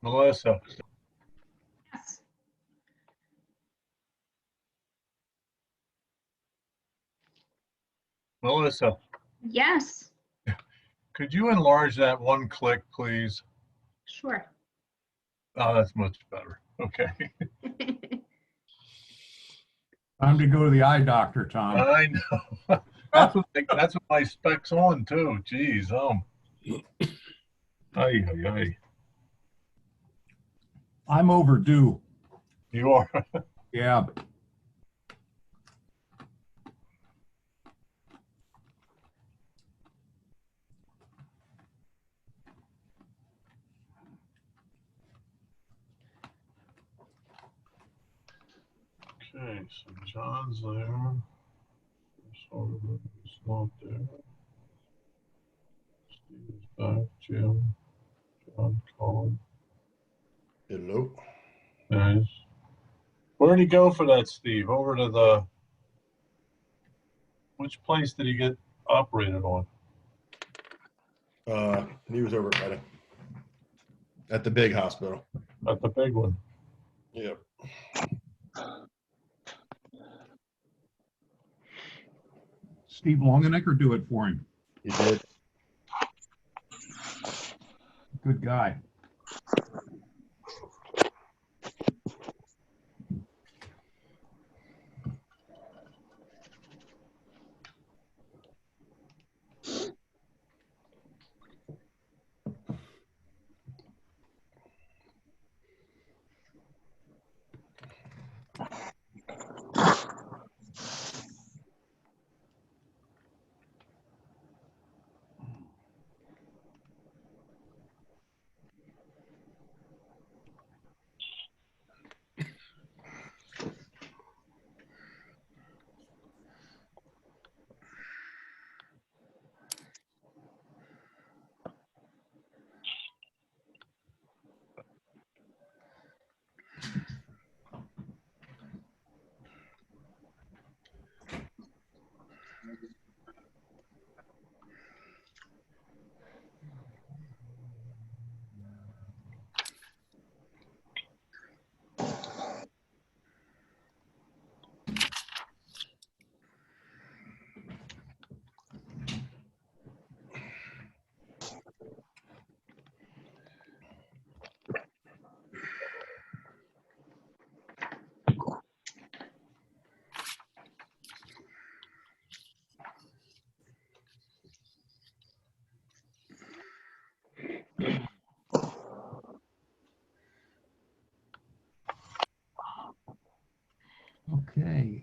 Melissa. Yes. Melissa, Yes. could you enlarge that one click, please? Sure. Oh, that's much better. Okay. Time to go to the eye doctor, Tom. I know. That's what my spec's on too. Jeez. Ay, ay, ay. I'm overdue. You are. Yeah. Okay, so John's there. Sullivan is not there. Steve is back. Jim. John Colin. Hello. Nice. Where'd he go for that, Steve? Over to which place did he get operated on? He was over at the big hospital. At the big one. Yep. Steve Longenecker do it for him. He did. Good guy. Okay.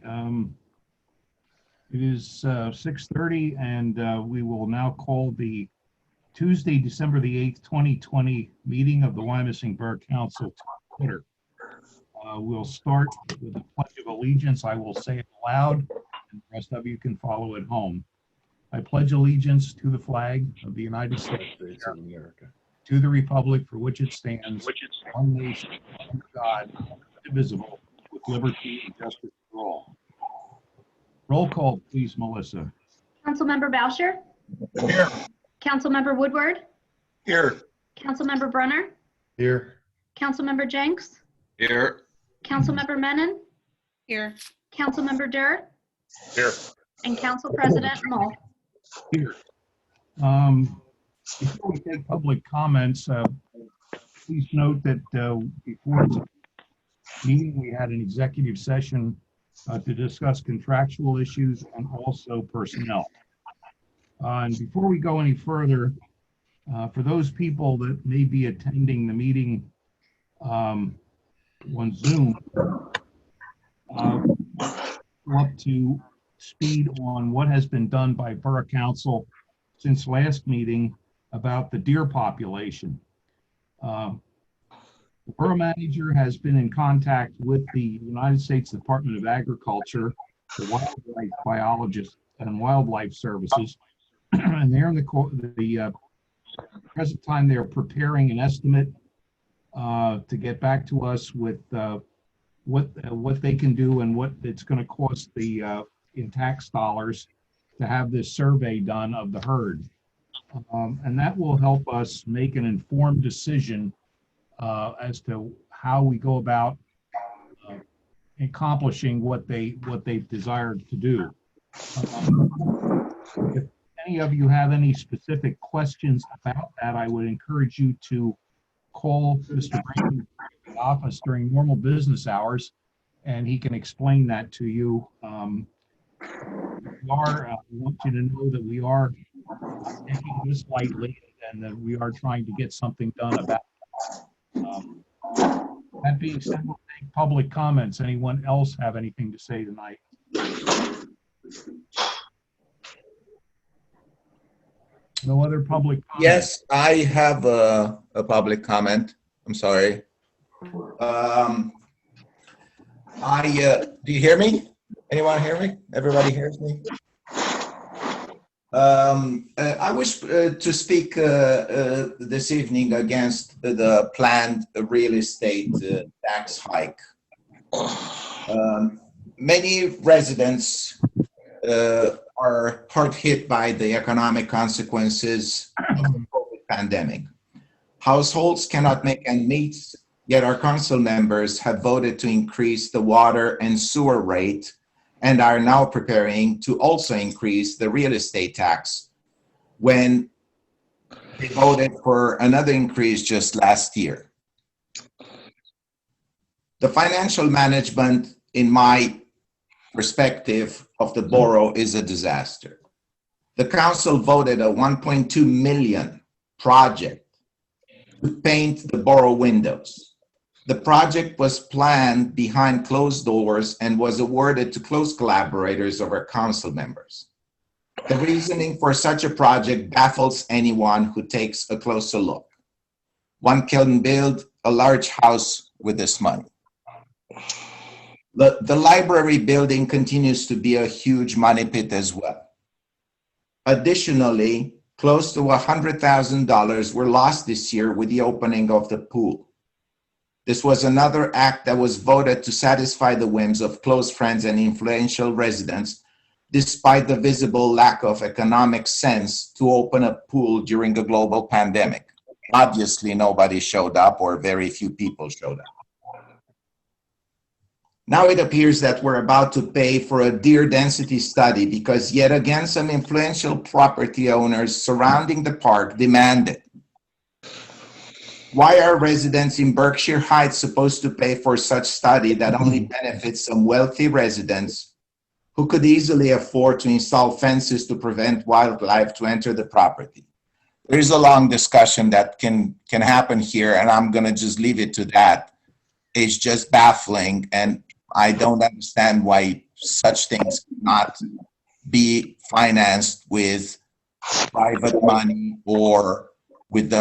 It is 6:30, and we will now call the Tuesday, December the 8th, 2020 meeting of the Wyomissing Borough Council to order. We'll start with the Pledge of Allegiance. I will say it loud, and the rest of you can follow at home. I pledge allegiance to the flag of the United States of America, to the republic for which it stands, one nation, under God, indivisible, with liberty and justice for all. Roll call, please, Melissa. Councilmember Boucher? Here. Councilmember Woodward? Here. Councilmember Brunner? Here. Councilmember Jenks? Here. Councilmember Menon? Here. Councilmember Durr? Here. And Council President Mull. Here. Before we take public comments, please note that before the meeting, we had an executive session to discuss contractual issues and also personnel. And before we go any further, For those people that may be attending the meeting on Zoom, up to speed on what has been done by Borough Council since last meeting about the deer population. The Borough Manager has been in contact with the United States Department of Agriculture, the wildlife biologist and wildlife services, and they're in the present time they're preparing an estimate to get back to us with what they can do and what it's going to cost in tax dollars to have this survey done of the herd. And that will help us make an informed decision as to how we go about accomplishing what they've desired to do. If any of you have any specific questions about that, I would encourage you to call Mr. Brandon in the office during normal business hours, and he can explain that to you. I want you to know that we are taking this lightly and that we are trying to get something done about it. That being said, we'll take public comments. Anyone else have anything to say tonight? No other public comments? Yes, I have a public comment. I'm sorry. Do you hear me? Anyone hear me? Everybody hears me? I wish to speak this evening against the planned real estate tax hike. Many residents are hard hit by the economic consequences of the COVID pandemic. Households cannot make ends meet, yet our council members have voted to increase the water and sewer rate and are now preparing to also increase the real estate tax when they voted for another increase just last year. The financial management, in my perspective, of the borough is a disaster. The council voted a 1.2 million project to paint the borough windows. The project was planned behind closed doors and was awarded to close collaborators of our council members. The reasoning for such a project baffles anyone who takes a closer look. One can build a large house with this money. The library building continues to be a huge money pit as well. Additionally, close to $100,000 were lost this year with the opening of the pool. This was another act that was voted to satisfy the whims of close friends and influential residents, despite the visible lack of economic sense to open a pool during a global pandemic. Obviously, nobody showed up, or very few people showed up. Now it appears that we're about to pay for a deer density study because yet again some influential property owners surrounding the park demand it. Why are residents in Berkshire Heights supposed to pay for such study that only benefits some wealthy residents who could easily afford to install fences to prevent wildlife to enter the property? There's a long discussion that can happen here, and I'm going to just leave it to that. It's just baffling, and I don't understand why such things cannot be financed with private money or with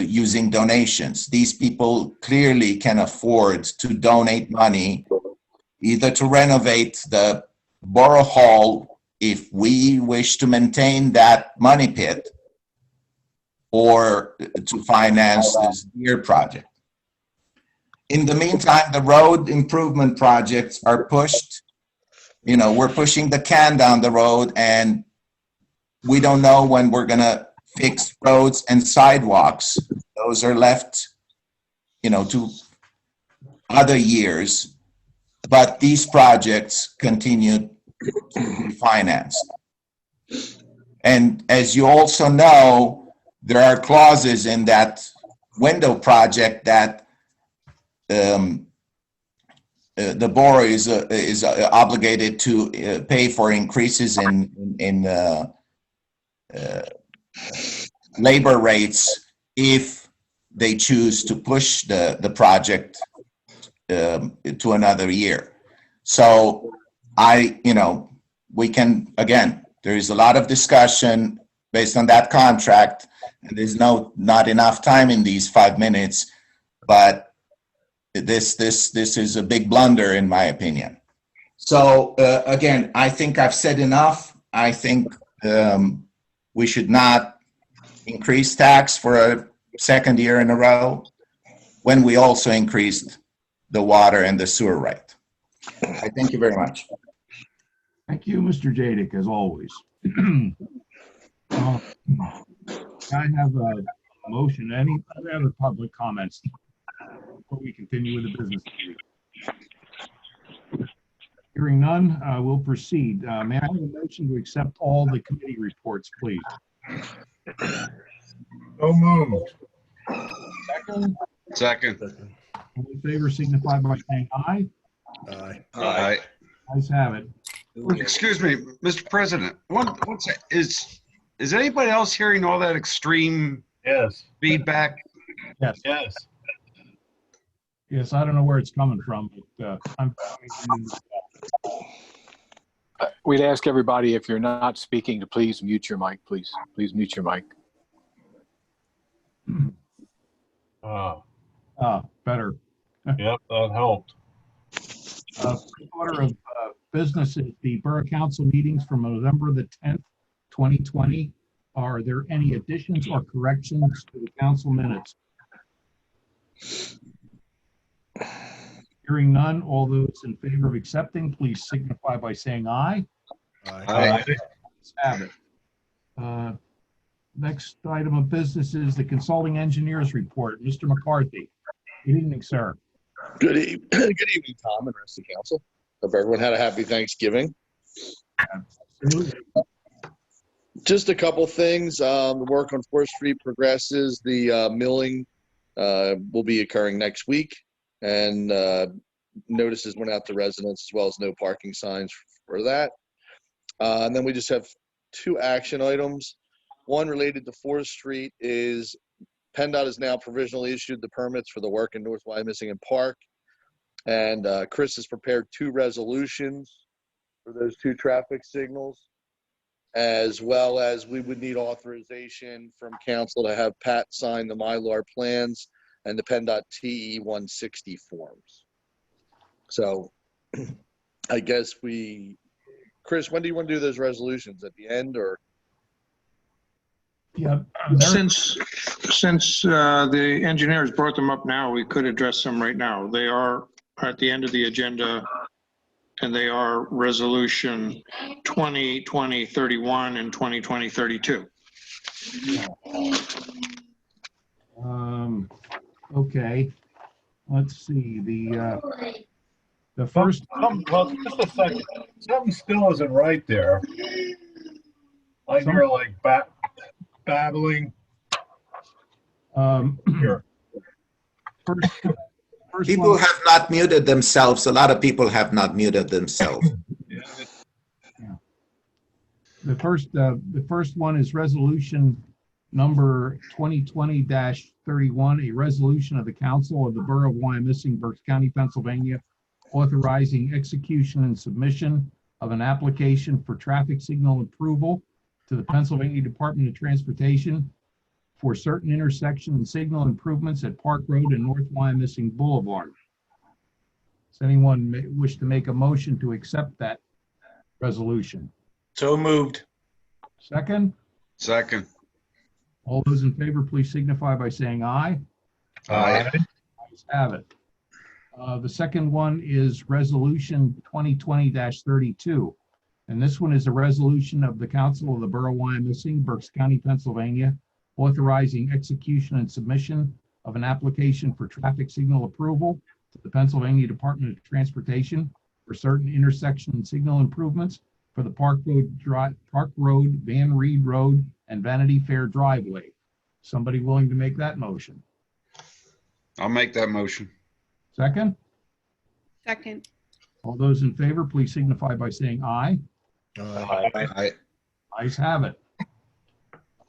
using donations. These people clearly can afford to donate money either to renovate the borough hall if we wish to maintain that money pit, or to finance this deer project. In the meantime, the road improvement projects are pushed. You know, we're pushing the can down the road, and we don't know when we're going to fix roads and sidewalks. Those are left, to other years. But these projects continue to be financed. And as you also know, there are clauses in that window project that the borough is obligated to pay for increases in labor rates if they choose to push the project to another year. So we can, again, there is a lot of discussion based on that contract, and there's not enough time in these 5 minutes, but this is a big blunder in my opinion. So again, I think I've said enough. I think we should not increase tax for a second year in a row when we also increased the water and the sewer rate. I thank you very much. Thank you, Mr. Jadik, as always. I have a motion. Any other public comments before we continue with the business? Hearing none, we'll proceed. May I have a motion to accept all the committee reports, please? So moved. Second, Second. all in favor signify by saying aye. Aye. Aye. Ayes have it. Excuse me, Mr. President, one sec. Is anybody else hearing all that extreme Yes, feedback? Yes, yes. yes, I don't know where it's coming from, but I'm. We'd ask everybody, if you're not speaking, to please mute your mic, please. Please mute your mic. Better. Yep, that helped. Order of business is the Borough Council meetings from November the 10th, 2020. Are there any additions or corrections to the council minutes? Hearing none, all those in favor of accepting, please signify by saying aye. Aye. Ayes have it. Next item of business is the consulting engineers report. Mr. McCarthy. Good evening, sir. Good evening, Tom and rest of the council. Hope everyone had a happy Thanksgiving. Absolutely. Just a couple things. The work on 4th Street progresses. The milling will be occurring next week, and notices went out to residents as well as no parking signs for that. And then we just have 2 action items. One related to 4th Street is PennDOT has now provisionally issued the permits for the work in North Wyomissing and Park. And Chris has prepared 2 resolutions for those 2 traffic signals, as well as we would need authorization from council to have Pat sign the Mylar plans and the PennDOT TE 160 forms. So I guess Chris, when do you want to do those resolutions? At the end or? Yeah. Since the engineers brought them up now, we could address them right now. They are at the end of the agenda, and they are resolution 2020-31 and 2020-32. Okay. Let's see. The first. Well, just a second. Something still isn't right there. I hear like babbling. Here. First People one, have not muted themselves. A lot of people have not muted themselves. the first one is resolution number 2020-31, a resolution of the Council of the Borough of Wyomissing, Berks County, Pennsylvania, authorizing execution and submission of an application for traffic signal approval to the Pennsylvania Department of Transportation for certain intersection and signal improvements at Park Road and North Wyomissing Boulevard. Does anyone wish to make a motion to accept that resolution? So moved. Second? Second. All those in favor, please signify by saying aye. Aye. Ayes have it. The second one is resolution 2020-32. And this one is a resolution of the Council of the Borough of Wyomissing, Berks County, Pennsylvania, authorizing execution and submission of an application for traffic signal approval to the Pennsylvania Department of Transportation for certain intersection and signal improvements for the Park Road, Van Reed Road, and Vanity Fair driveway. Somebody willing to make that motion? I'll make that motion. Second? Second. All those in favor, please signify by saying aye. Aye. Ayes have it.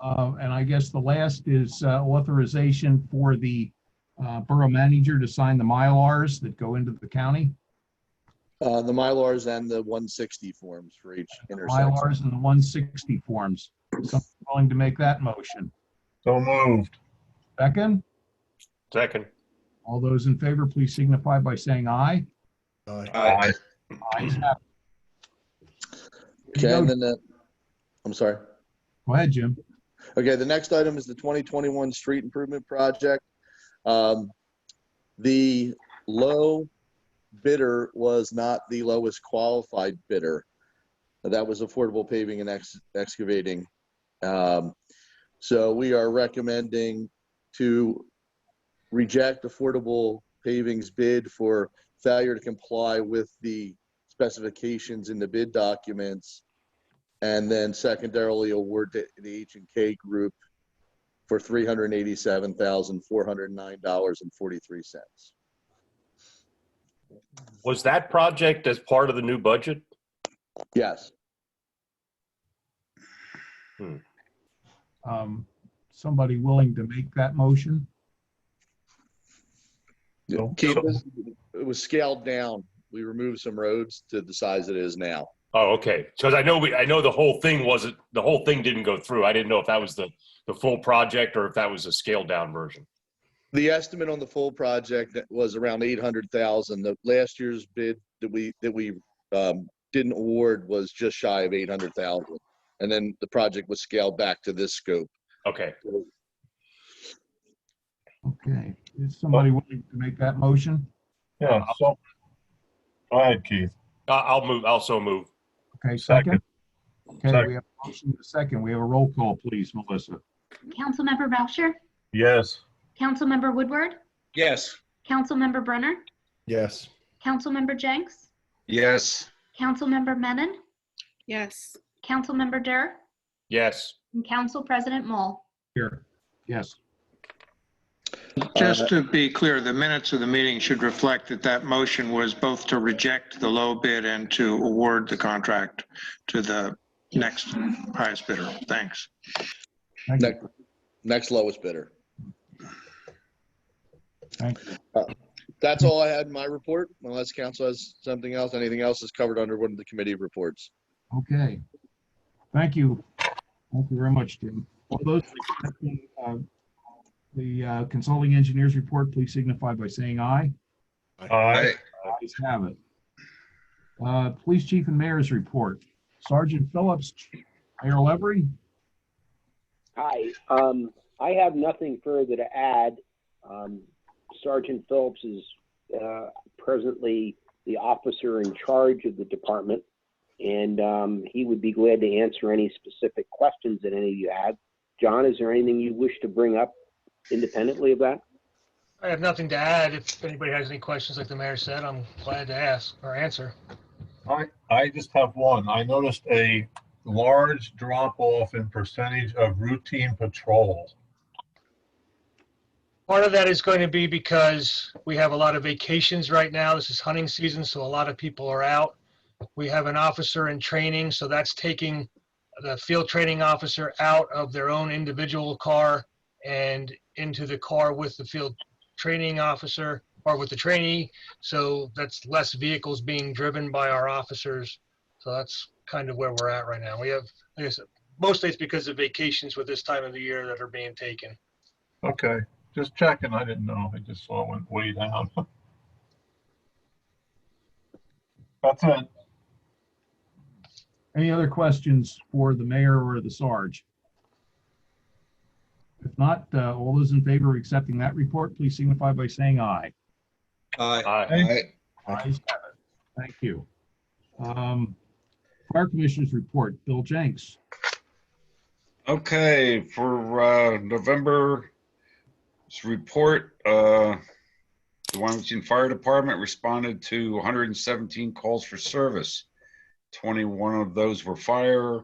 And I guess the last is authorization for the borough manager to sign the Mylars that go into the county. The Mylars and the 160 forms for each intersection. Mylars and the 160 forms. Someone willing to make that motion? So moved. Second? Second. All those in favor, please signify by saying aye. Aye. Ayes have it. Okay, and then I'm sorry. Go ahead, Jim. Okay, the next item is the 2021 street improvement project. The low bidder was not the lowest qualified bidder. That was Affordable Paving and Excavating. So we are recommending to reject Affordable Paving's bid for failure to comply with the specifications in the bid documents, and then secondarily award to the H&K Group for $387,409.43. Was that project as part of the new budget? Yes. Somebody willing to make that motion? Keith, it was scaled down. We removed some roads to the size it is now. Oh, okay. Because I know the whole thing didn't go through. I didn't know if that was the full project or if that was a scaled down version. The estimate on the full project was around 800,000. The last year's bid that we didn't award was just shy of 800,000, and then the project was scaled back to this scope. Okay. Okay. Is somebody willing to make that motion? Yeah, so, go ahead, Keith. I'll move. Also move. Okay, second? Okay, Second. we have a motion and a second. We have a roll call, please, Melissa. Councilmember Boucher, Yes. Councilmember Woodward, Yes. Councilmember Brenner, Yes. Councilmember Jenks, Yes. Councilmember Menon, Yes. Councilmember Durr, Yes. and Council President Mull. Here. Yes. Just to be clear, the minutes of the meeting should reflect that that motion was both to reject the low bid and to award the contract to the next highest bidder. Thanks. Thank you. Next lowest bidder. Thank you. That's all I had in my report, unless council has something else. Anything else is covered under one of the committee reports. Okay. Thank you. Thank you very much, Jim. All those accepting the consulting engineers report, please signify by saying aye. Aye. Ayes have it. Police chief and mayor's report. Sergeant Phillips, Mayor Levery. Hi, I have nothing further to add. Sergeant Phillips is presently the officer in charge of the department, and he would be glad to answer any specific questions that any of you have. John, is there anything you wish to bring up independently of that? I have nothing to add. If anybody has any questions, like the mayor said, I'm glad to ask or answer. I just have one. I noticed a large drop off in percentage of routine patrol. Part of that is going to be because we have a lot of vacations right now. This is hunting season, so a lot of people are out. We have an officer in training, so that's taking the field training officer out of their own individual car and into the car with the field training officer or with the trainee. So that's less vehicles being driven by our officers. So that's kind of where we're at right now. We have, like I said, mostly it's because of vacations with this time of the year that are being taken. Okay, just checking. I didn't know. I just saw it went way down. That's it. Any other questions for the mayor or the Sarge? If not, all those in favor of accepting that report, please signify by saying aye. Aye. Ayes have it. Thank you. Fire Commissioner's report, Bill Jenks. Okay, for November's report, the Wyomissing Fire Department responded to 117 calls for service. 21 of those were fire,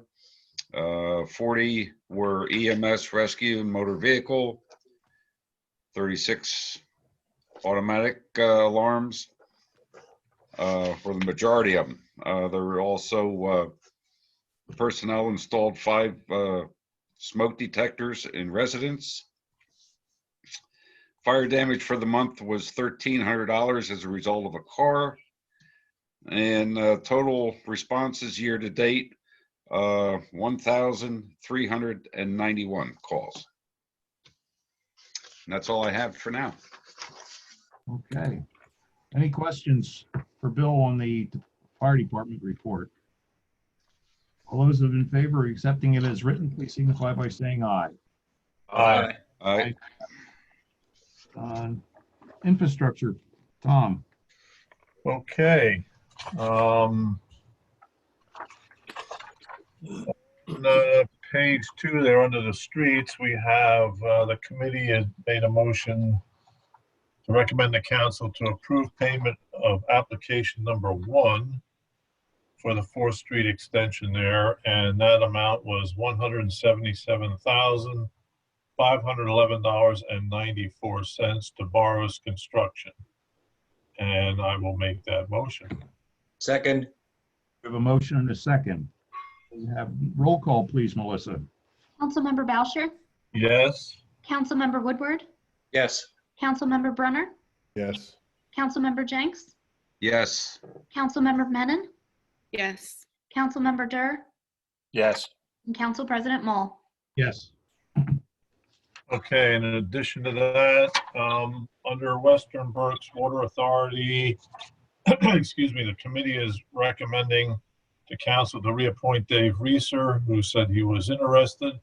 40 were EMS, rescue, and motor vehicle, 36 automatic alarms for the majority of them. There were also personnel installed 5 smoke detectors in residence. Fire damage for the month was $1,300 as a result of a car. And total responses year to date, 1,391 calls. And that's all I have for now. Okay. Any questions for Bill on the fire department report? All those in favor of accepting it as written, please signify by saying aye. Aye. Aye. Infrastructure, Tom. Okay. On page 2 there under the streets, we have the committee has made a motion to recommend the council to approve payment of application number 1 for the 4th Street extension there, and that amount was $177,511.94 to Barrows Construction. And I will make that motion. Second. We have a motion and a second. We have roll call, please, Melissa. Councilmember Boucher, Yes. Councilmember Woodward, Yes. Councilmember Brunner, Yes. Councilmember Jenks, Yes. Councilmember Menon, Yes. Councilmember Durr, Yes. and Council President Mull. Yes. Okay, and in addition to that, under Western Berks Water Authority, excuse me, the committee is recommending to council to reappoint Dave Reeser, who said he was interested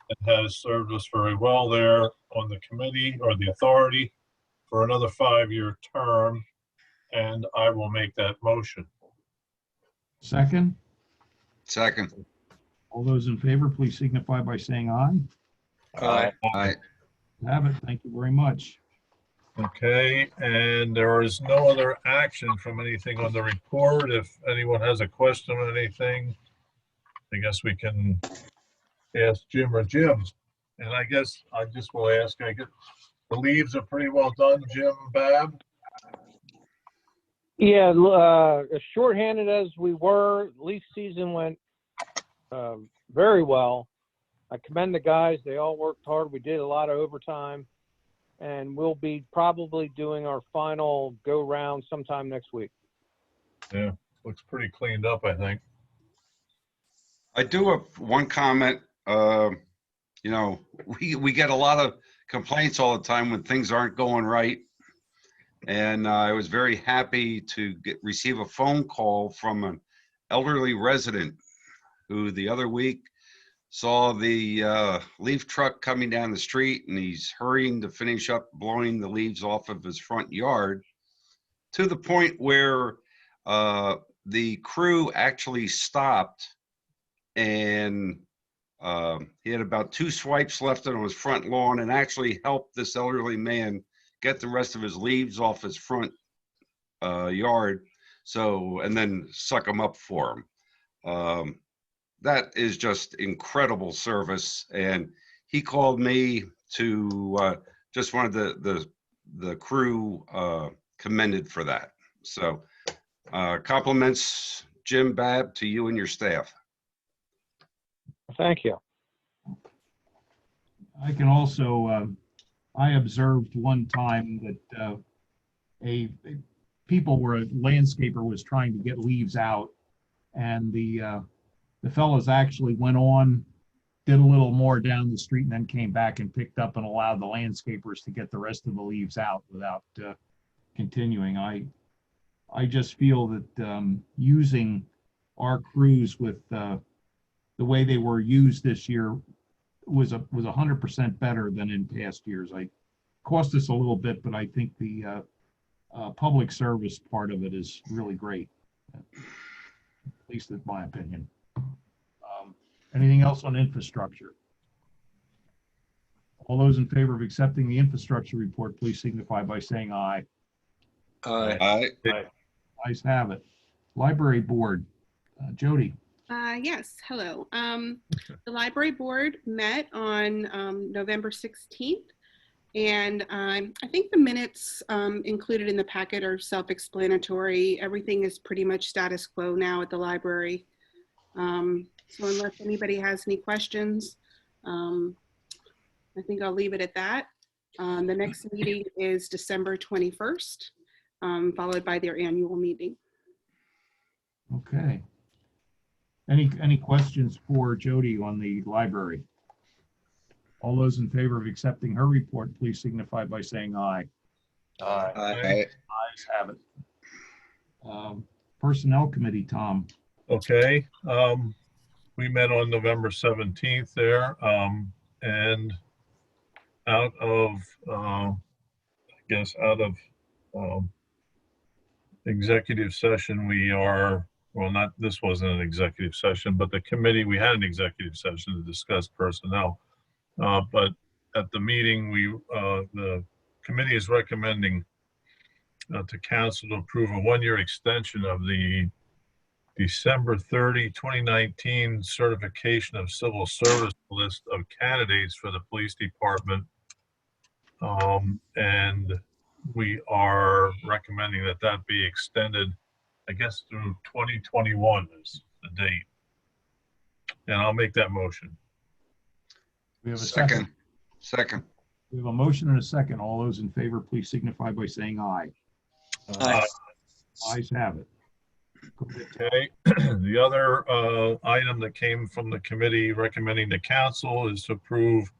and has served us very well there on the committee or the authority for another 5-year term, and I will make that motion. Second. Second. All those in favor, please signify by saying aye. Aye. Aye. Have it. Thank you very much. Okay, and there is no other action from anything on the report. If anyone has a question on anything, I guess we can ask Jim or Jim. And I guess I just will ask, I guess the leaves are pretty well done, Jim, Bab? Yeah, as shorthanded as we were, leaf season went very well. I commend the guys. They all worked hard. We did a lot of overtime, and we'll be probably doing our final go round sometime next week. Yeah, looks pretty cleaned up, I think. I do have one comment. You know, we get a lot of complaints all the time when things aren't going right. And I was very happy to receive a phone call from an elderly resident who the other week saw the leaf truck coming down the street, and he's hurrying to finish up blowing the leaves off of his front yard, to the point where the crew actually stopped, and he had about 2 swipes left on his front lawn, and actually helped this elderly man get the rest of his leaves off his front yard, and then suck them up for him. That is just incredible service, and he called me to just wanted the crew commended for that. So compliments, Jim, Bab, to you and your staff. Thank you. I can also, I observed one time that a landscaper was trying to get leaves out, and the fellows actually went on, did a little more down the street, and then came back and picked up and allowed the landscapers to get the rest of the leaves out without continuing. I just feel that using our crews with the way they were used this year was 100% better than in past years. It cost us a little bit, but I think the public service part of it is really great, at least in my opinion. Anything else on infrastructure? All those in favor of accepting the infrastructure report, please signify by saying aye. Aye. Aye. Aye. Ayes have it. Library board, Jody. Yes, hello. The library board met on November 16th, and I think the minutes included in the packet are self-explanatory. Everything is pretty much status quo now at the library. So unless anybody has any questions, I think I'll leave it at that. The next meeting is December 21st, followed by their annual meeting. Okay. Any questions for Jody on the library? All those in favor of accepting her report, please signify by saying aye. Aye. Ayes have it. Personnel Committee, Tom. Okay, we met on November 17th there, and out of, I guess, out of executive session, we are, well, not, this wasn't an executive session, but the committee, we had an executive session to discuss personnel. But at the meeting, the committee is recommending to council to approve a one-year extension of the December 30, 2019 certification of civil service list of candidates for the police department. And we are recommending that that be extended, I guess, through 2021 is the date. And I'll make that motion. We have a second. Second. We have a motion and a second. All those in favor, please signify by saying aye. Aye. Ayes have it. Okay, the other item that came from the committee recommending to council is to approve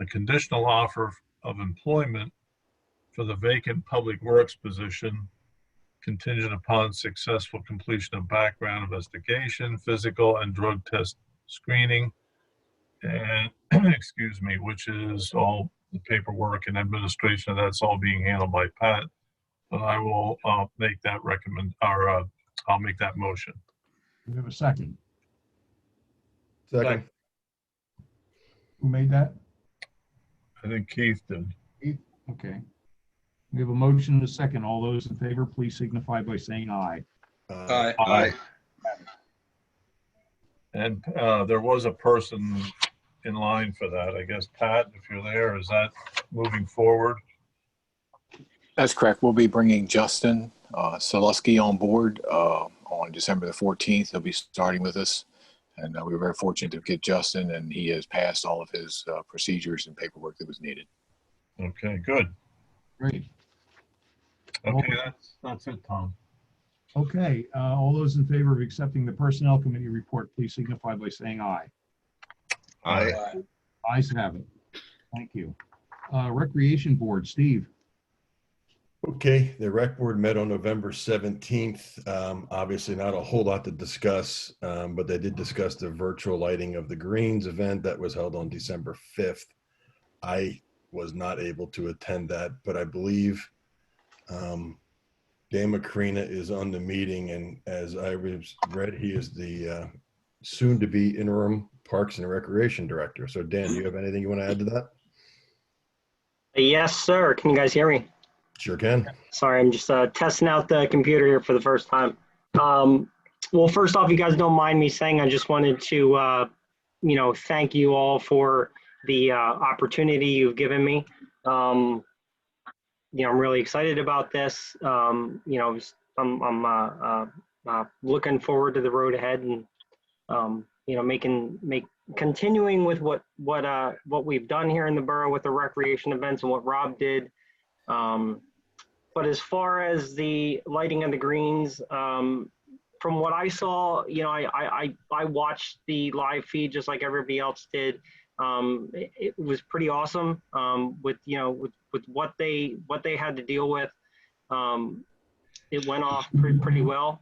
a conditional offer of employment for the vacant public works position contingent upon successful completion of background investigation, physical and drug test screening, and excuse me, which is all the paperwork and administration of that's all being handled by Pat. But I will make that I'll make that motion. We have a second. Second. Who made that? I think Keith did. Keith? Okay. We have a motion and a second. All those in favor, please signify by saying aye. Aye. Aye. And there was a person in line for that. I guess, Pat, if you're there, is that moving forward? That's correct. We'll be bringing Justin Salusky on board on December the 14th. He'll be starting with us. And we were very fortunate to get Justin, and he has passed all of his procedures and paperwork that was needed. Okay, good. Great. Okay, that's it, Tom. Okay, all those in favor of accepting the Personnel Committee report, please signify by saying aye. Aye. Ayes have it. Thank you. Recreation Board, Steve. Okay, the rec board met on November 17th. Obviously not a whole lot to discuss, but they did discuss the virtual lighting of the Greens event that was held on December 5th. I was not able to attend that, but I believe Dan Macrina is on the meeting, and as I read, he is the soon-to-be interim Parks and Recreation Director. So Dan, do you have anything you want to add to that? Yes, sir. Can you guys hear me? Sure can. Sorry, I'm just testing out the computer here for the first time. Well, first off, you guys don't mind me saying, I just wanted to, thank you all for the opportunity you've given me. I'm really excited about this. I'm looking forward to the road ahead, and continuing with what we've done here in the borough with the recreation events and what Rob did. But as far as the lighting of the greens, from what I saw, I watched the live feed just like everybody else did. It was pretty awesome with what they had to deal with. It went off pretty well.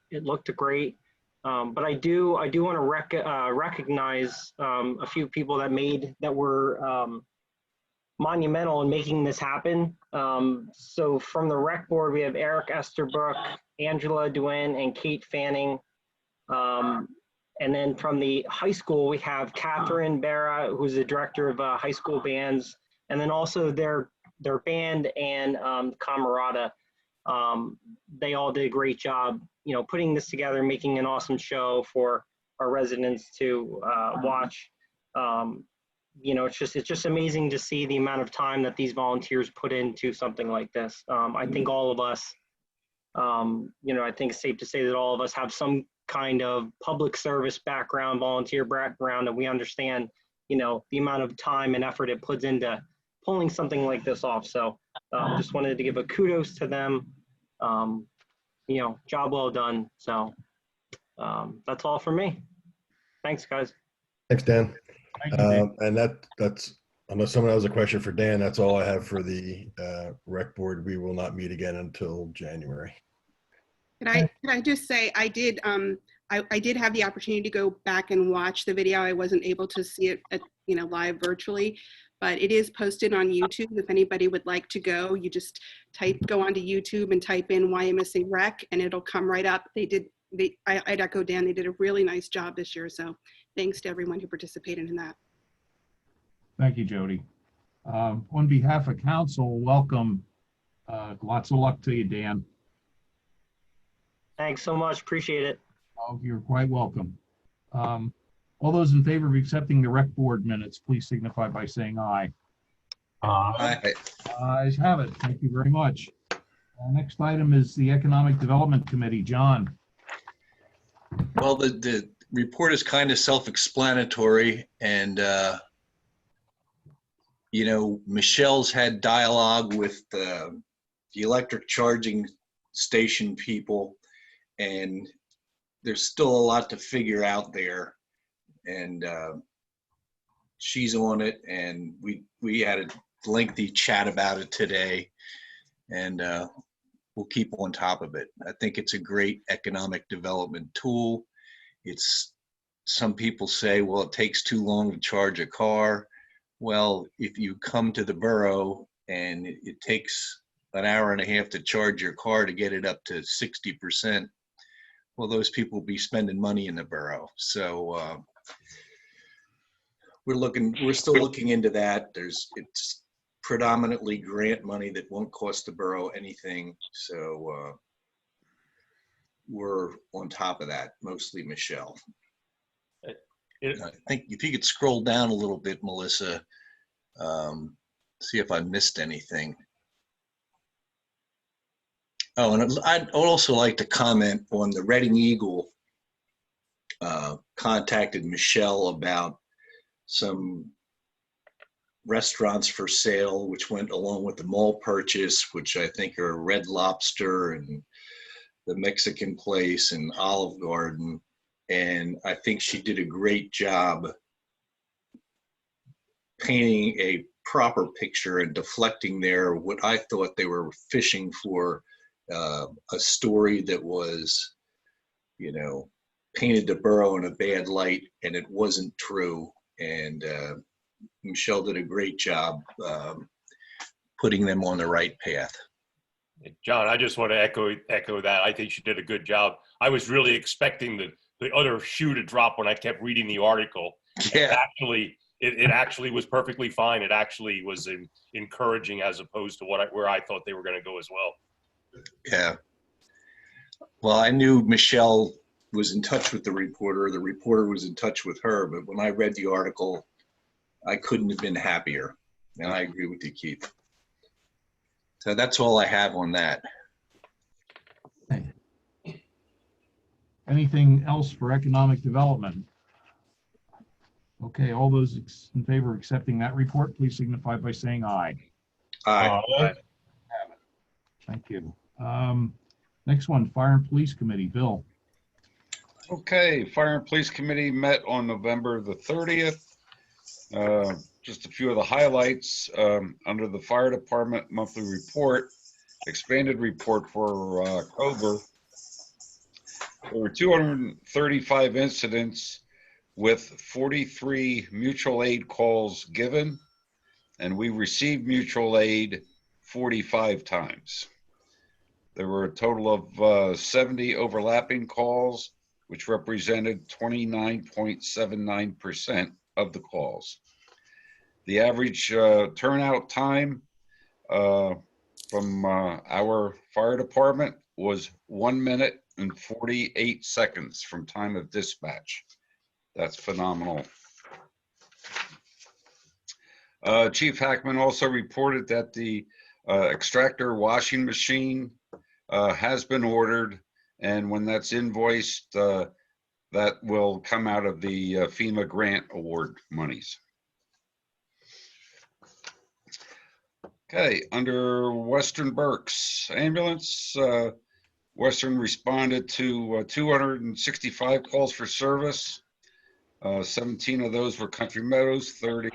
It looked great. But I do want to recognize a few people that were monumental in making this happen. So from the rec board, we have Eric Esterbrook, Angela Duane, and Kate Fanning. And then from the high school, we have Catherine Barra, who's the director of high school bands, and then also their band and Camerata. They all did a great job, putting this together, making an awesome show for our residents to watch. It's just amazing to see the amount of time that these volunteers put into something like this. I think all of us, I think it's safe to say that all of us have some kind of public service background, volunteer background, and we understand, the amount of time and effort it puts into pulling something like this off. So just wanted to give a kudos to them. Job well done. So that's all for me. Thanks, guys. Thanks, Dan. Thank you, Dan. And that's, unless someone has a question for Dan, that's all I have for the rec board. We will not meet again until January. Can I just say, I did have the opportunity to go back and watch the video. I wasn't able to see it live virtually, but it is posted on YouTube. If anybody would like to go, you just go onto YouTube and type in Wyomissing Rec and it'll come right up. I'd echo Dan, they did a really nice job this year. So thanks to everyone who participated in that. Thank you, Jody. On behalf of council, welcome. Lots of luck to you, Dan. Thanks so much. Appreciate it. Oh, you're quite welcome. All those in favor of accepting the rec board minutes, please signify by saying aye. Aye. Ayes have it. Thank you very much. Next item is the Economic Development Committee. John. Well, the report is kind of self-explanatory, and Michelle's had dialogue with the electric charging station people, and there's still a lot to figure out there, and she's on it, and we had a lengthy chat about it today, and we'll keep on top of it. I think it's a great economic development tool. Some people say, well, it takes too long to charge a car. Well, if you come to the borough and it takes an hour and a half to charge your car to get it up to 60%, well, those people will be spending money in the borough. So we're still looking into that. It's predominantly grant money that won't cost the borough anything. So we're on top of that, mostly Michelle. I think if you could scroll down a little bit, Melissa, see if I missed anything. Oh, and I'd also like to comment on the Reading Eagle contacted Michelle about some restaurants for sale, which went along with the mall purchase, which I think are Red Lobster and the Mexican place and Olive Garden. And I think she did a great job painting a proper picture and deflecting there what I thought they were fishing for, a story that was, painted the borough in a bad light, and it wasn't true. And Michelle did a great job putting them on the right path. John, I just want to echo that. I think she did a good job. I was really expecting the other shoe to drop when I kept reading the article. Yeah. It actually was perfectly fine. It actually was encouraging as opposed to where I thought they were going to go as well. Yeah. Well, I knew Michelle was in touch with the reporter was in touch with her, but when I read the article, I couldn't have been happier. And I agree with you, Keith. So that's all I have on that. Anything else for economic development? Okay, all those in favor of accepting that report, please signify by saying aye. Aye. Thank you. Next one, Fire and Police Committee. Bill. Okay, Fire and Police Committee met on November the 30th. Just a few of the highlights under the Fire Department monthly report, expanded report for October. There were 235 incidents with 43 mutual aid calls given, and we received mutual aid 45 times. There were a total of 70 overlapping calls, which represented 29.79% of the calls. The average turnout time from our fire department was 1 minute and 48 seconds from time of dispatch. That's phenomenal. Chief Hackman also reported that the extractor washing machine has been ordered, and when that's invoiced, that will come out of the FEMA grant award monies. Okay, under Western Berks Ambulance, Western responded to 265 calls for service. 17 of those were Country Meadows, 30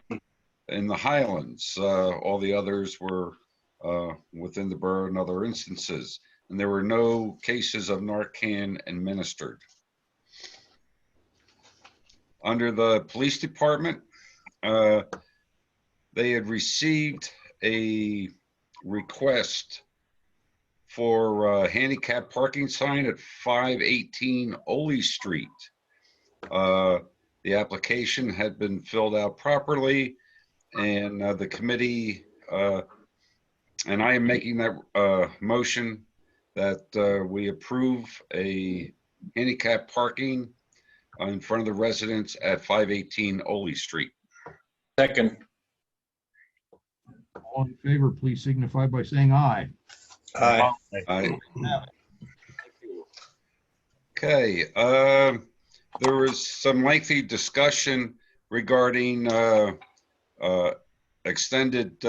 in the Highlands. All the others were within the borough in other instances. And there were no cases of Narcan administered. Under the police department, they had received a request for a handicap parking sign at 518 Oley Street. The application had been filled out properly, and the committee, and I am making that motion that we approve a handicap parking in front of the residents at 518 Oley Street. Second. All in favor, please signify by saying aye. Aye. Aye. Okay, there was some lengthy discussion regarding extended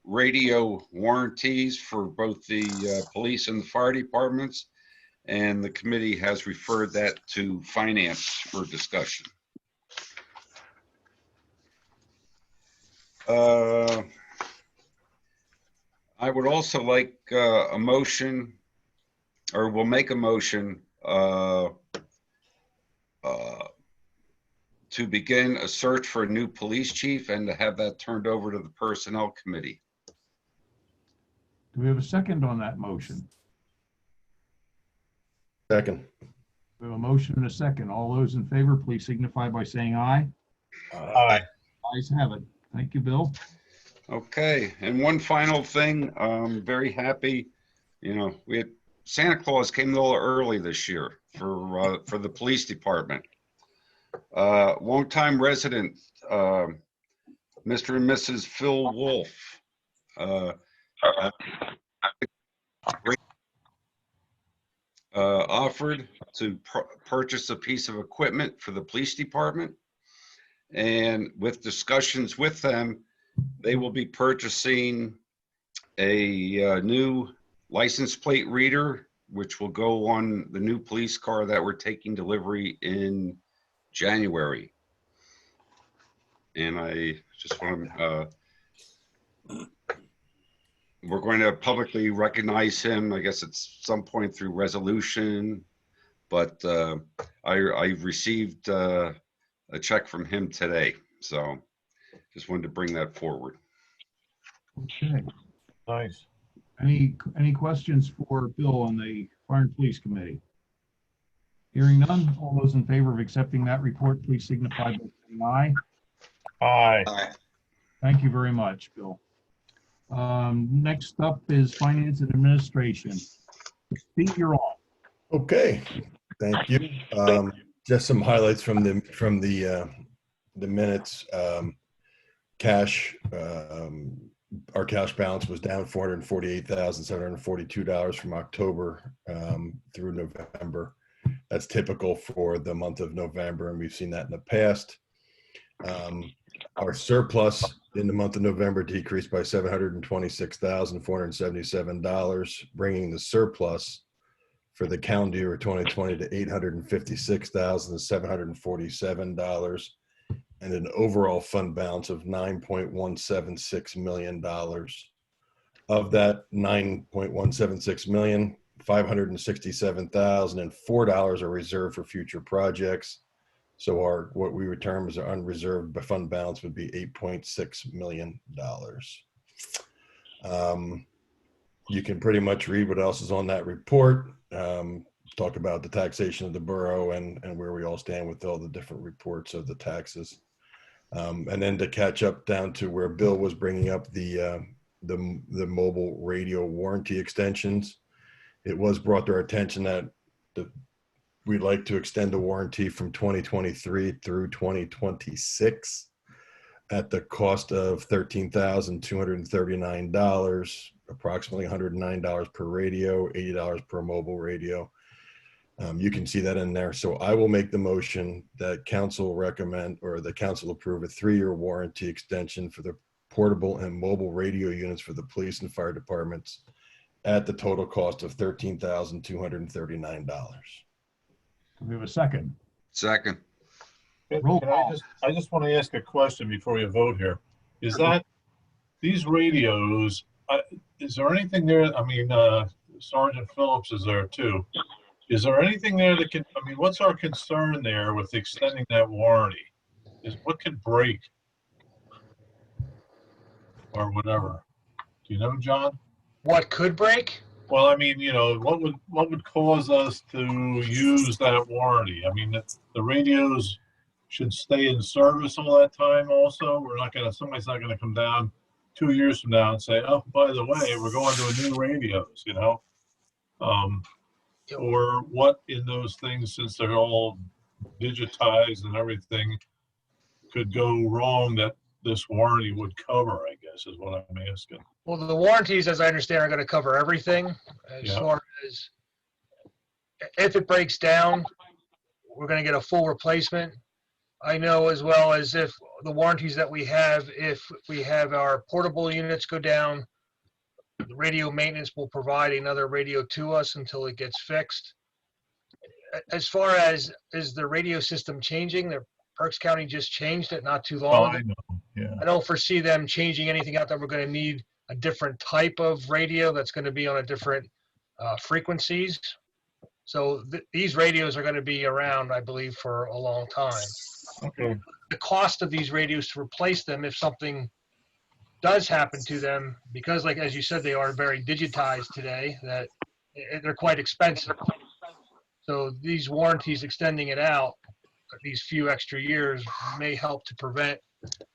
radio warranties for both the police and the fire departments, and the committee has referred that to finance for discussion. I would also like a motion, or we'll make a motion to begin a search for a new police chief and to have that turned over to the personnel committee. Do we have a second on that motion? Second. We have a motion and a second. All those in favor, please signify by saying aye. Aye. Ayes have it. Thank you, Bill. Okay, and one final thing, I'm very happy, you know, we had Santa Claus came a little early this year for the police department. Longtime resident, Mr. and Mrs. Phil Wolf, offered to purchase a piece of equipment for the police department. And with discussions with them, they will be purchasing a new license plate reader, which will go on the new police car that we're taking delivery in January. And I just want to, we're going to publicly recognize him, I guess at some point through resolution, but I received a check from him today. So just wanted to bring that forward. Okay. Nice. Any questions for Bill on the Fire and Police Committee? Hearing none, all those in favor of accepting that report, please signify by saying aye. Aye. Aye. Thank you very much, Bill. Next up is Finance and Administration. Pete, you're on. Okay, thank you. Just some highlights from the minutes. Cash, our cash balance was down $448,742 from October through November. That's typical for the month of November, and we've seen that in the past. Our surplus in the month of November decreased by $726,477, bringing the surplus for the calendar year 2020 to $856,747, and an overall fund balance of $9.176 million. Of that $9.176 million, $567,004 are reserved for future projects. So our, what we would term as our unreserved fund balance would be $8.6 million. You can pretty much read what else is on that report. Talk about the taxation of the borough and where we all stand with all the different reports of the taxes. And then to catch up down to where Bill was bringing up the mobile radio warranty extensions. It was brought to our attention that we'd like to extend the warranty from 2023 through 2026 at the cost of $13,239, approximately $109 per radio, $80 per mobile radio. You can see that in there. So I will make the motion that council recommend, or the council approve, a 3-year warranty extension for the portable and mobile radio units for the police and fire departments at the total cost of $13,239. Do we have a second? Second. Roll Can call. I just want to ask a question before you vote here. Is that these radios, is there anything there? I mean, Sergeant Phillips is there too. Is there anything there that can, I mean, what's our concern there with extending that warranty? Is what could break or whatever? Do you know, John? What could break? Well, I mean, what would cause us to use that warranty? I mean, the radios should stay in service all that time also. Somebody's not gonna come down 2 years from now and say, oh, by the way, we're going to a new radios, or what in those things, since they're all digitized and everything, could go wrong that this warranty would cover, I guess, is what I'm asking. Well, the warranties, as I understand, are going to cover everything. As Yeah. far as if it breaks down, we're going to get a full replacement. I know as well as if the warranties that we have, if we have our portable units go down, the radio maintenance will provide another radio to us until it gets fixed. As far as is the radio system changing, the Berks County just changed it not too long I ago. know, yeah. I don't foresee them changing anything out there. We're going to need a different type of radio that's going to be on a different frequencies. So these radios are going to be around, I believe, for a long time. Okay. The cost of these radios to replace them, if something does happen to them, because like, as you said, they are very digitized today, that they're quite expensive. So these warranties extending it out, these few extra years, may help to prevent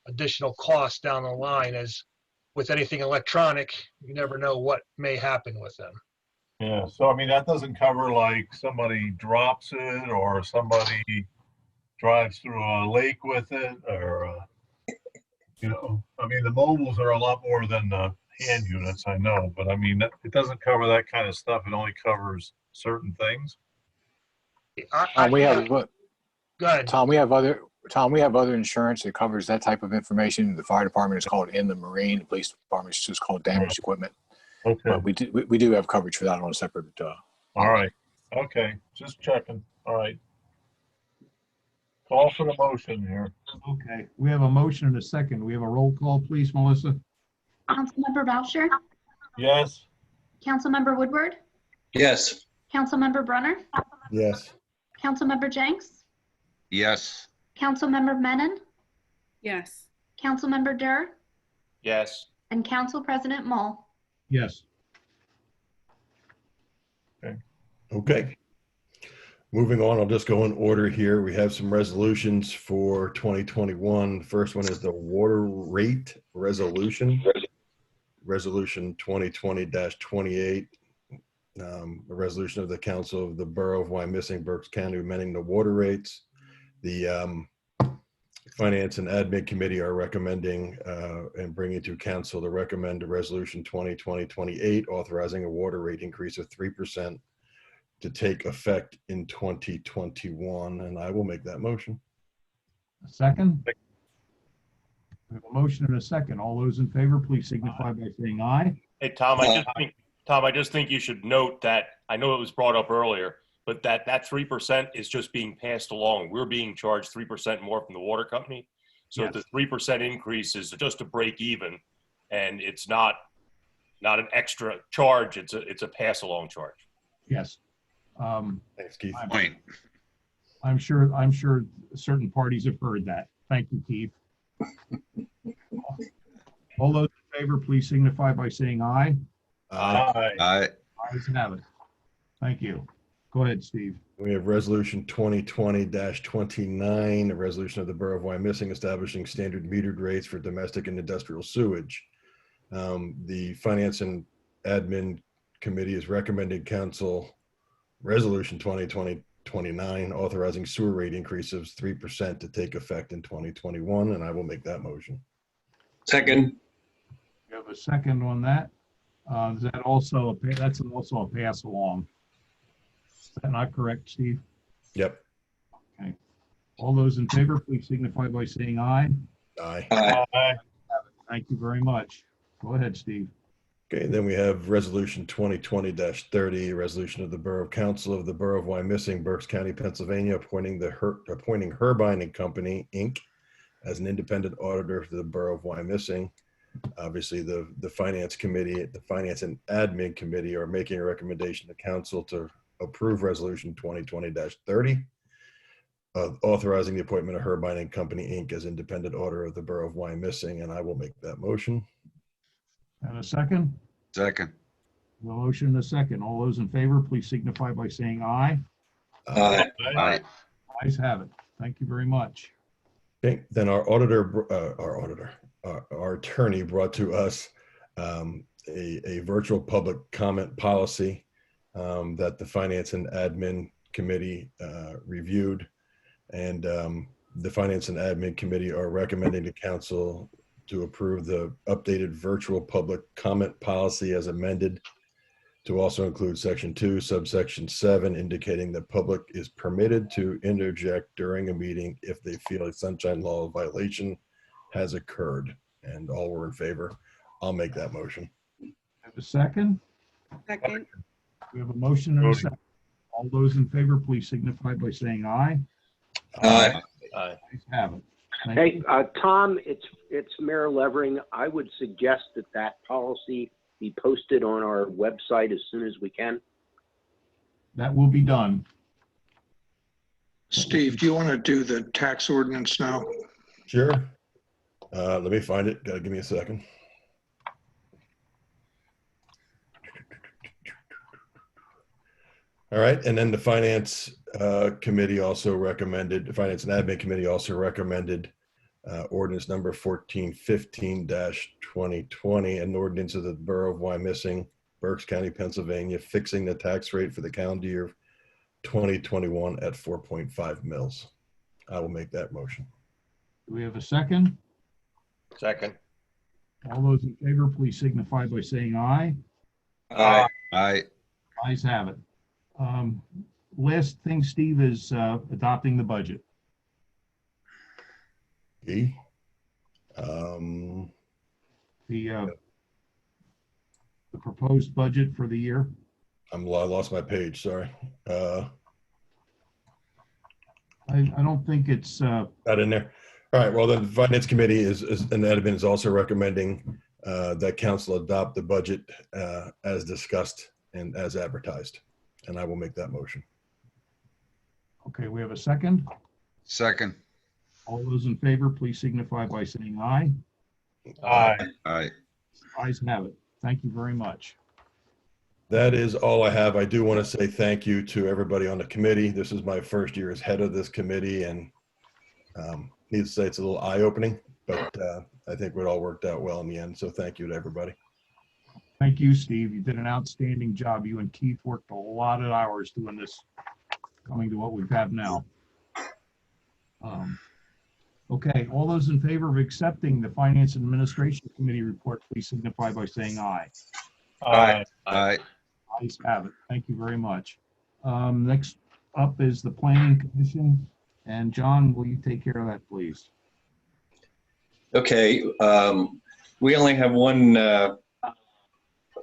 additional costs down the line. As with anything electronic, you never know what may happen with them. Yeah, so I mean, that doesn't cover like somebody drops it or somebody drives through a lake with it, or, I mean, the mobiles are a lot more than the hand units, I know, but I mean, it doesn't cover that kind of stuff. It only covers certain things. We have, Go ahead. Tom, we have other insurance that covers that type of information. The fire department is called in the Marine. The police department is just called damaged equipment. Okay. But we do have coverage for that on a separate. All right. Okay. Just checking. All right. Call for the motion here. Okay, we have a motion and a second. We have a roll call, please, Melissa. Councilmember Boucher, Yes. Councilmember Woodward, Yes. Councilmember Brunner, Yes. Councilmember Jenks, Yes. Councilmember Menon, Yes. Councilmember Durr, Yes. and Council President Mull. Yes. Okay. Moving on, I'll just go in order here. We have some resolutions for 2021. First one is the water rate resolution. Resolution 2020-28. A resolution of the Council of the Borough of Wyomissing, Berks County, amending the water rates. The Finance and Admin Committee are recommending and bringing to Council to recommend a resolution 2020-28, authorizing a water rate increase of 3% to take effect in 2021, and I will make that motion. A second? We have a motion and a second. All those in favor, please signify by saying aye. Hey, Tom, I just think you should note that, I know it was brought up earlier, but that 3% is just being passed along. We're being charged 3% more from the water company. So Yes. the 3% increase is just to break even, and it's not an extra charge. It's a pass along charge. Yes. Thanks, Keith. I'm sure certain parties have heard that. Thank you, Keith. All those in favor, please signify by saying aye. Aye. Aye. Ayes have it. Thank you. Go ahead, Steve. We have resolution 2020-29, a resolution of the Borough of Wyomissing establishing standard metered rates for domestic and industrial sewage. The Finance and Admin Committee is recommending Council Resolution 2020-29, authorizing sewer rate increase of 3% to take effect in 2021, and I will make that motion. Second. You have a second on that. Is that also that's also a pass along? Is that not correct, Steve? Yep. Okay. All those in favor, please signify by saying aye. Aye. Aye. Aye. Thank you very much. Go ahead, Steve. Okay, then we have Resolution 2020-30, resolution of the Borough Council of the Borough of Wyomissing, Berks County, Pennsylvania, appointing Herbine and Company, Inc. as an independent auditor for the Borough of Wyomissing. Obviously, the Finance Committee, the Finance and Admin Committee are making a recommendation to Council to approve Resolution 2020-30, authorizing the appointment of Herbine and Company, Inc. as independent auditor of the Borough of Wyomissing, and I will make that motion. And a second? Second. A motion and a second. All those in favor, please signify by saying aye. Aye. Aye. Ayes have it. Thank you very much. Okay, then our attorney brought to us a virtual public comment policy that the Finance and Admin Committee reviewed. And the Finance and Admin Committee are recommending to Council to approve the updated virtual public comment policy as amended to also include Section 2, subsection 7, indicating that public is permitted to interject during a meeting if they feel a sunshine law violation has occurred. And all were in favor. I'll make that motion. Have a second? Second. We have a motion and a second. All those in favor, please signify by saying aye. Aye. Aye. Ayes have it. Thank Hey, you. Tom, it's Mayor Levering. I would suggest that policy be posted on our website as soon as we can. That will be done. Steve, do you want to do the tax ordinance now? Sure. Let me find it. Gotta give me a second. All right, and then the Finance Committee also recommended, the Finance and Admin Committee also recommended ordinance number 1415-2020, an ordinance of the Borough of Wyomissing, Berks County, Pennsylvania, fixing the tax rate for the calendar year 2021 at 4.5 mils. I will make that motion. Do we have a second? Second. All those in favor, please signify by saying aye. Aye. Aye. Ayes have it. Last thing, Steve, is adopting the budget. E. The proposed budget for the year. I lost my page, sorry. I don't think it's Not in there. All right, well, then the Finance Committee and Admin is also recommending that Council adopt the budget as discussed and as advertised. And I will make that motion. okay. We have a second. Second. All those in favor, please signify by saying aye. Aye. Aye. Ayes have it. Thank you very much. That is all I have. I do want to say thank you to everybody on the committee. This is my first year as head of this committee, and needless to say, it's a little eye-opening, but I think it all worked out well in the end. So thank you to everybody. Thank you, Steve. You did an outstanding job. You and Keith worked a lot of hours doing this, coming to what we have now. Okay, all those in favor of accepting the Finance and Administration Committee report, please signify by saying aye. Aye. Aye. Ayes have it. Thank you very much. Next up is the Planning Commission. And John, will you take care of that, please? Okay, we only have one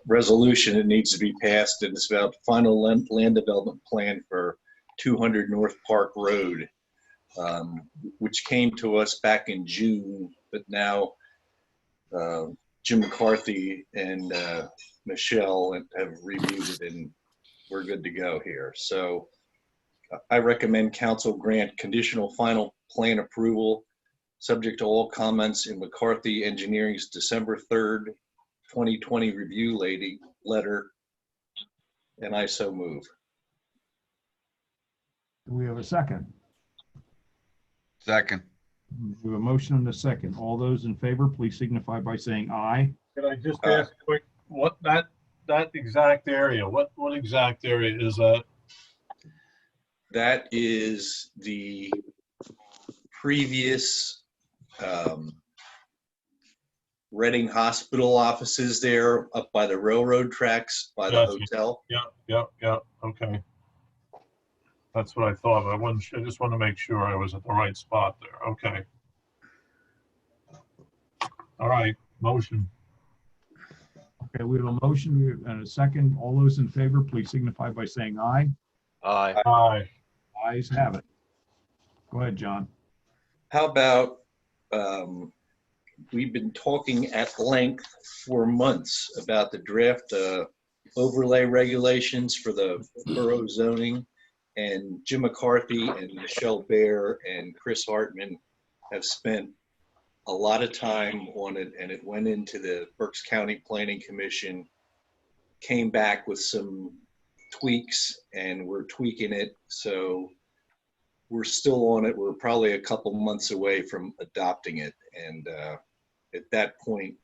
resolution that needs to be passed, and it's about final land development plan for 200 North Park Road, which came to us back in June, but now Jim McCarthy and Michelle have reviewed it, and we're good to go here. So I recommend Council grant conditional final plan approval, subject to all comments in McCarthy Engineering's December 3rd, 2020 review letter, and I so move. Do we have a second? Second. We have a motion and a second. All those in favor, please signify by saying aye. Can I just ask quick, what that exact area, what exact area is that? That is the previous Reading Hospital offices there up by the railroad tracks by the hotel. Yeah. Okay. That's what I thought. I just want to make sure I was at the right spot there. Okay. All right. Motion. Okay, we have a motion and a second. All those in favor, please signify by saying aye. Aye. Aye. Ayes have it. Go ahead, John. How about, we've been talking at length for months about the draft overlay regulations for the borough zoning. And Jim McCarthy and Michelle Bear and Chris Hartman have spent a lot of time on it, and it went into the Berks County Planning Commission, came back with some tweaks, and we're tweaking it. So we're still on it. We're probably a couple months away from adopting it. And at that point,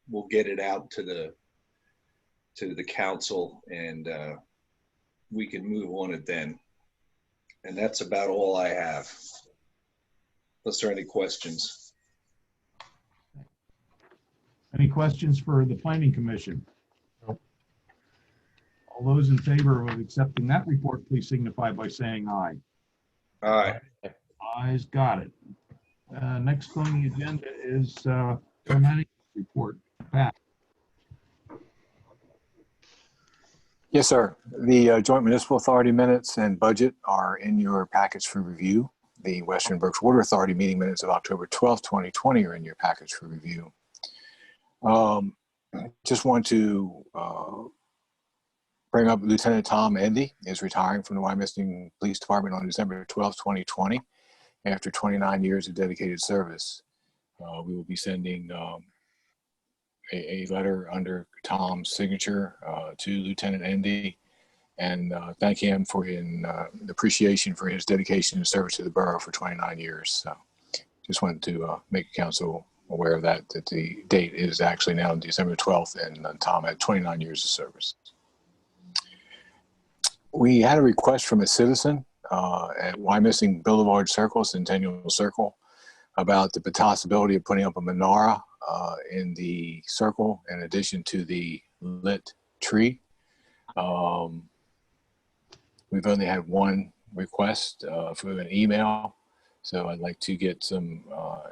we'll get it out to the council, and we can move on it then. And that's about all I have. Unless there are any questions. Any questions for the planning commission? All those in favor of accepting that report, please signify by saying aye. Aye. Ayes, got it. Next on the agenda is the management report. Pat. Yes, sir. The Joint Municipal Authority minutes and budget are in your package for review. The Western Berks Water Authority meeting minutes of October 12th, 2020 are in your package for review. Just want to bring up Lieutenant Tom Endy is retiring from the Wyomissing Police Department on December 12th, 2020, after 29 years of dedicated service. We will be sending a letter under Tom's signature to Lieutenant Endy and thank him for the appreciation for his dedication and service to the borough for 29 years. So just wanted to make council aware of that the date is actually now December 12th, and Tom had 29 years of service. We had a request from a citizen at Wyomissing Boulevard Circle, Centennial Circle, about the possibility of putting up a menorah in the circle in addition to the lit tree. We've only had one request through an email, so I'd like to get some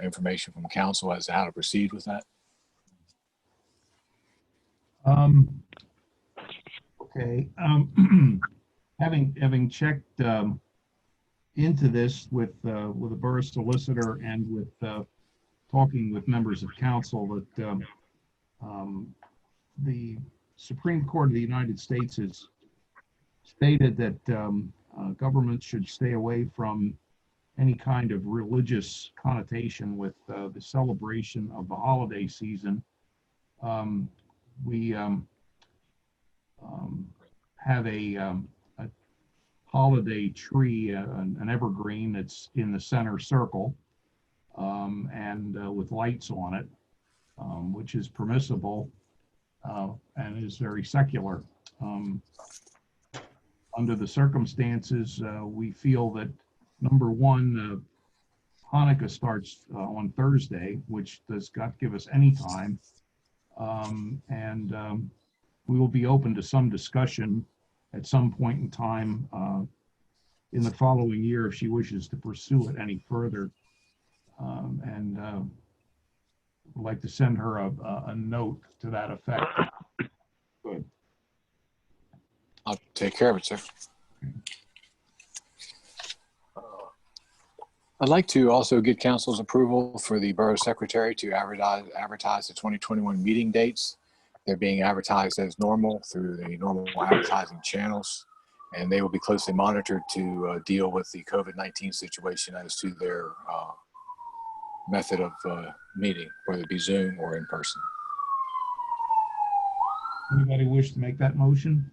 information from council as to how to proceed with that. Okay. Having checked into this with a borough solicitor and with talking with members of council, that the Supreme Court of the United States has stated that government should stay away from any kind of religious connotation with the celebration of the holiday season. We have a holiday tree, an evergreen that's in the center circle, and with lights on it, which is permissible and is very secular. Under the circumstances, we feel that, number one, Hanukkah starts on Thursday, which does not give us any time, and we will be open to some discussion at some point in time in the following year if she wishes to pursue it any further. And would like to send her a note to that effect. Good. I'll take care of it, sir. I'd like to also get council's approval for the borough secretary to advertise the 2021 meeting dates. They're being advertised as normal through the normal advertising channels, and they will be closely monitored to deal with the COVID-19 situation as to their method of meeting, whether it be Zoom or in person. Anybody wish to make that motion?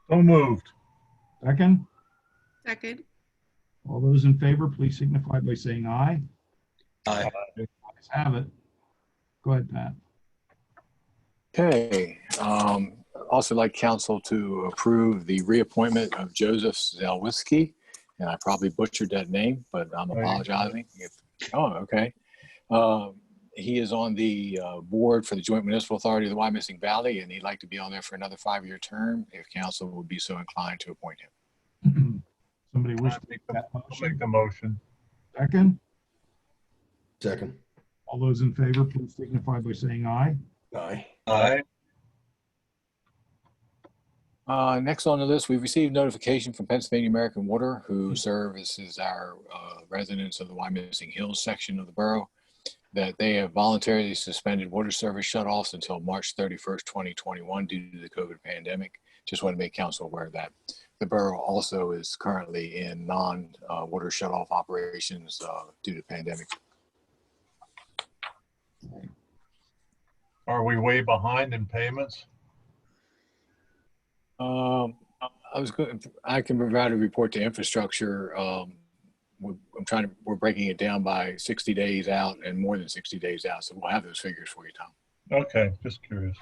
So moved. Second? Second. All those in favor, please signify by saying aye. Aye. Ayes have it. Go ahead, Pat. Okay. Also like council to approve the reappointment of Joseph Zelwiski, and I probably butchered that name, but I'm apologizing. Okay. He is on the board for the Joint Municipal Authority of the Wyomissing Valley, and he'd like to be on there for another 5-year term if council would be so inclined to appoint him. Somebody wish to make that I'll motion? make the motion. Second? Second. All those in favor, please signify by saying aye. Aye. Aye. Next on the list, we've received notification from Pennsylvania American Water, who services our residents of the Wyomissing Hills section of the borough, that they have voluntarily suspended water service shutoffs until March 31st, 2021 due to the COVID pandemic. Just want to make council aware of that. The borough also is currently in non-water shutoff operations due to the pandemic. Are we way behind in payments? I can provide a report to infrastructure. We're breaking it down by 60 days out and more than 60 days out. So we'll have those figures for you, Tom. Okay, just curious.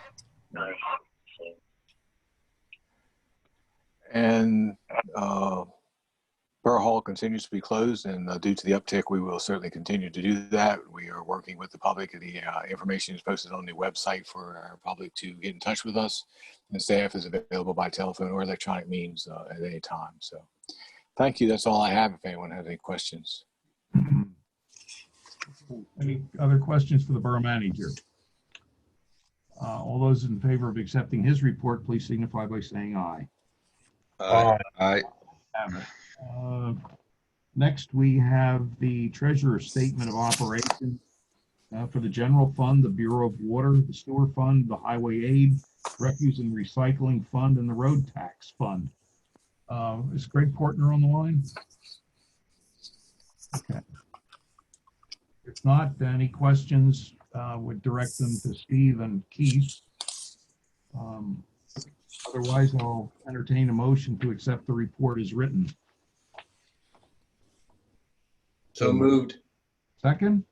And Borough Hall continues to be closed, and due to the uptick, we will certainly continue to do that. We are working with the public. The information is posted on the website for our public to get in touch with us. And staff is available by telephone or electronic means at any time. So thank you. That's all I have. If anyone has any questions. Any other questions for the borough manager? All those in favor of accepting his report, please signify by saying aye. Aye. Aye. Next, we have the treasurer's statement of operation for the general fund, the Bureau of Water, the sewer fund, the highway aid, refuse and recycling fund, and the road tax fund. Is Greg Portner on the line? Okay. If not, any questions, would direct them to Steve and Keith. Otherwise, I'll entertain a motion to accept the report as written. So moved. Second?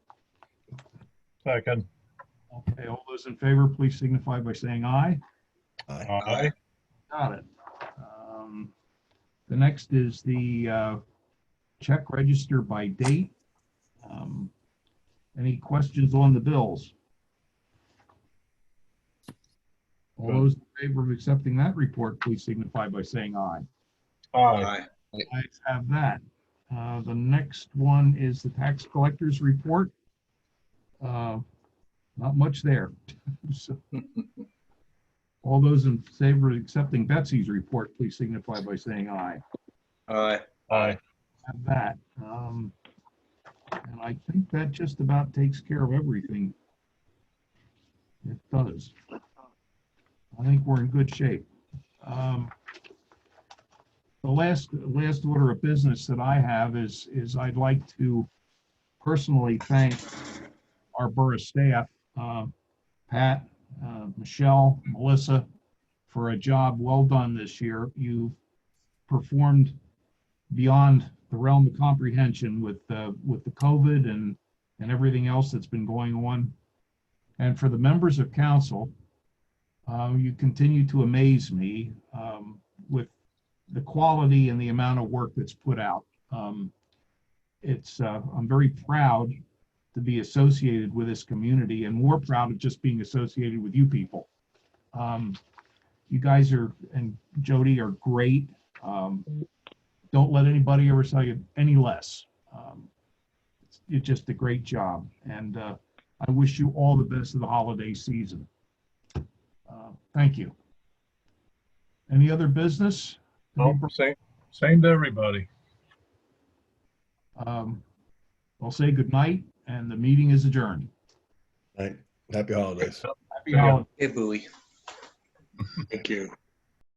Second. Okay, all those in favor, please signify by saying aye. Aye. Got it. The next is the check register by date. Any questions on the bills? All those in favor of accepting that report, please signify by saying aye. Aye. Ayes have that. The next one is the tax collector's report. Not much there. So, all those in favor of accepting Betsy's report, please signify by saying aye. Aye. Aye. Have that. And I think that just about takes care of everything. It does. I think we're in good shape. The last order of business that I have is I'd like to personally thank our borough staff, Pat, Michelle, Melissa, for a job well done this year. You performed beyond the realm of comprehension with the COVID and everything else that's been going on. And for the members of council, you continue to amaze me with the quality and the amount of work that's put out. I'm very proud to be associated with this community, and more proud of just being associated with you people. You guys and Jody are great. Don't let anybody ever tell you any less. It's just a great job, and I wish you all the best of the holiday season. Thank you. Any other business? No, same to everybody. I'll say good night, and the meeting is adjourned. Right. Happy holidays. Happy holidays. Hey, Bowie. Thank you.